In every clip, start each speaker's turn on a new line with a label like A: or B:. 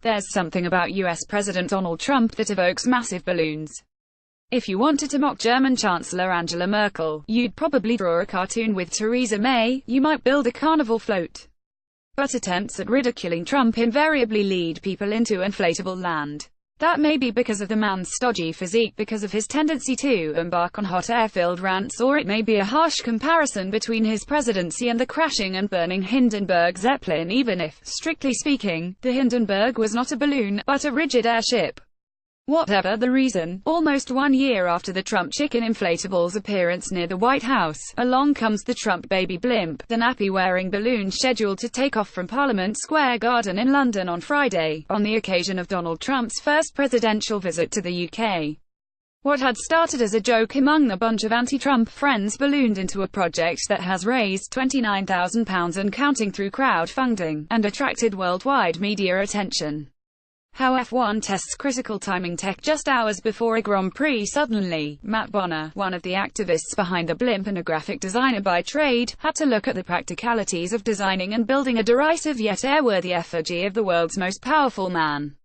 A: There's something about US President Donald Trump that evokes massive balloons. If you wanted to mock German Chancellor Angela Merkel, you'd probably draw a cartoon with Theresa May, you might build a carnival float. But attempts at ridiculing Trump invariably lead people into inflatable land. That may be because of the man's stodgy physique, because of his tendency to embark on hot air-filled rants, or it may be a harsh comparison between his presidency and the crashing and burning Hindenburg Zeppelin, even if, strictly speaking, the Hindenburg was not a balloon, but a rigid airship. Whatever the reason, almost 1 year after the Trump Chicken inflatables appearance near the White House, along comes the Trump baby blimp, the nappy-wearing balloon scheduled to take off from Parliament Square Garden in London on Friday, on the occasion of Donald Trump's first presidential visit to the UK. What had started as a joke among a bunch of anti-Trump friends ballooned into a project that has raised £29,000 and counting through crowdfunding, and attracted worldwide media attention. How F1 tests critical timing tech just hours before a Grand Prix. Suddenly, Matt Bonner, one of the activists behind the blimp and a graphic designer by trade, had to look at the practicalities of designing and building a derisive yet airworthy effigy of the world's most powerful man.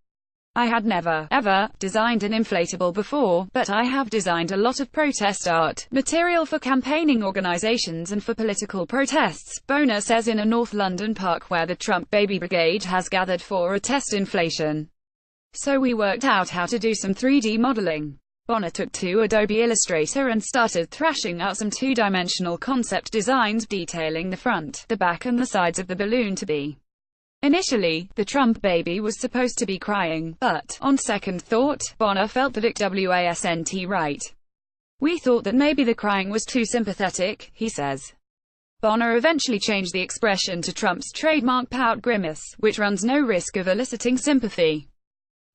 A: I had never, ever, designed an inflatable before, but I have designed a lot of protest art, material for campaigning organizations and for political protests, Bonner says in a North London park where the Trump Baby Brigade has gathered for a test inflation. So we worked out how to do some 3D modeling. Bonner took to Adobe Illustrator and started thrashing out some two-dimensional concept designs detailing the front, the back and the sides of the balloon to be. Initially, the Trump baby was supposed to be crying, but, on second thought, Bonner felt that it wasn't right. We thought that maybe the crying was too sympathetic, he says. Bonner eventually changed the expression to Trump's trademark pout grimace, which runs no risk of eliciting sympathy.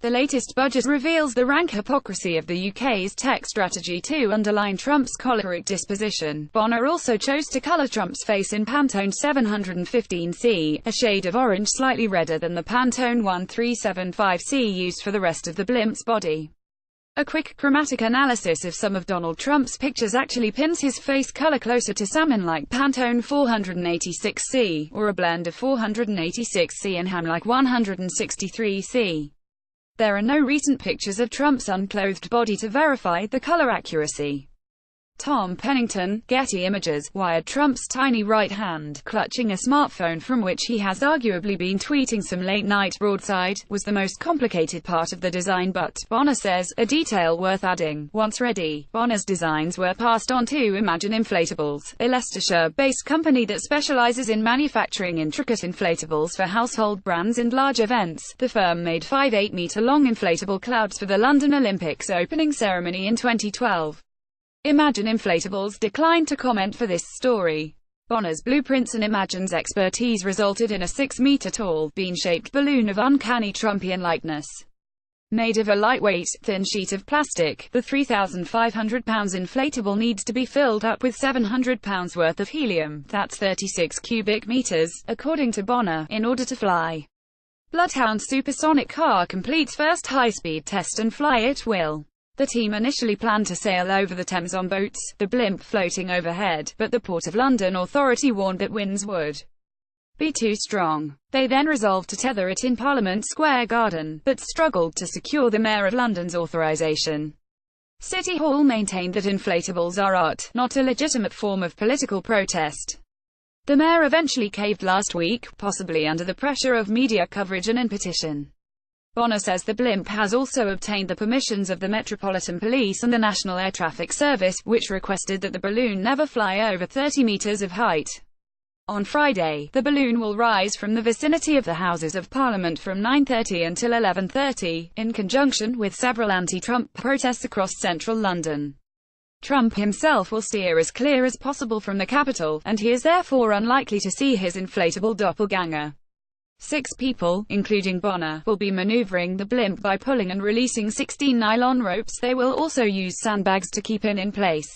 A: The latest budget reveals the rank hypocrisy of the UK's tech strategy to underline Trump's choleric disposition. Bonner also chose to colour Trump's face in Pantone 715C, a shade of orange slightly redder than the Pantone 1375C used for the rest of the blimp's body. A quick chromatic analysis of some of Donald Trump's pictures actually pins his face color closer to salmon-like Pantone 486C, or a blend of 486C and ham-like 163C. There are no recent pictures of Trump's unclothed body to verify the color accuracy. Tom Pennington, Getty Images, wired Trump's tiny right hand, clutching a smartphone from which he has arguably been tweeting some late-night broadside, was the most complicated part of the design, but, Bonner says, a detail worth adding. Once ready, Bonner's designs were passed on to Imagine Inflatables, a Leicestershire-based company that specializes in manufacturing intricate inflatables for household brands and large events. The firm made 5 8-meter-long inflatable clouds for the London Olympics opening ceremony in 2012. Imagine Inflatables declined to comment for this story. Bonner's blueprints and Imagine's expertise resulted in a 6-meter-tall, bean-shaped balloon of uncanny Trumpian likeness. Made of a lightweight, thin sheet of plastic, the 3,500-pound inflatable needs to be filled up with 700 pounds worth of helium, that's 36 cubic meters, according to Bonner, in order to fly. Bloodhound's supersonic car completes first high-speed test and fly it will. The team initially planned to sail over the Thames on boats, the blimp floating overhead, but the Port of London authority warned that winds would be too strong. They then resolved to tether it in Parliament Square Garden, but struggled to secure the Mayor of London's authorisation. City Hall maintained that inflatables are art, not a legitimate form of political protest. The Mayor eventually caved last week, possibly under the pressure of media coverage and in petition. Bonner says the blimp has also obtained the permissions of the Metropolitan Police and the National Air Traffic Service, which requested that the balloon never fly over 30 meters of height. On Friday, the balloon will rise from the vicinity of the Houses of Parliament from 9:30 until 11:30, in conjunction with several anti-Trump protests across central London. Trump himself will steer as clear as possible from the Capitol, and he is therefore unlikely to see his inflatable doppelganger. 6 people, including Bonner, will be maneuvering the blimp by pulling and releasing 16 nylon ropes. They will also use sandbags to keep it in place.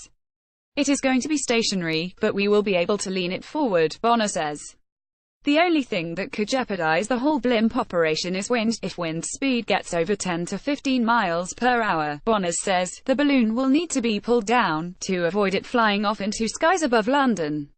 A: It is going to be stationary, but we will be able to lean it forward, Bonner says. The only thing that could jeopardize the whole blimp operation is wind. If wind speed gets over 10 to 15 miles per hour, Bonner says, the balloon will need to be pulled down, to avoid it flying off into skies above London.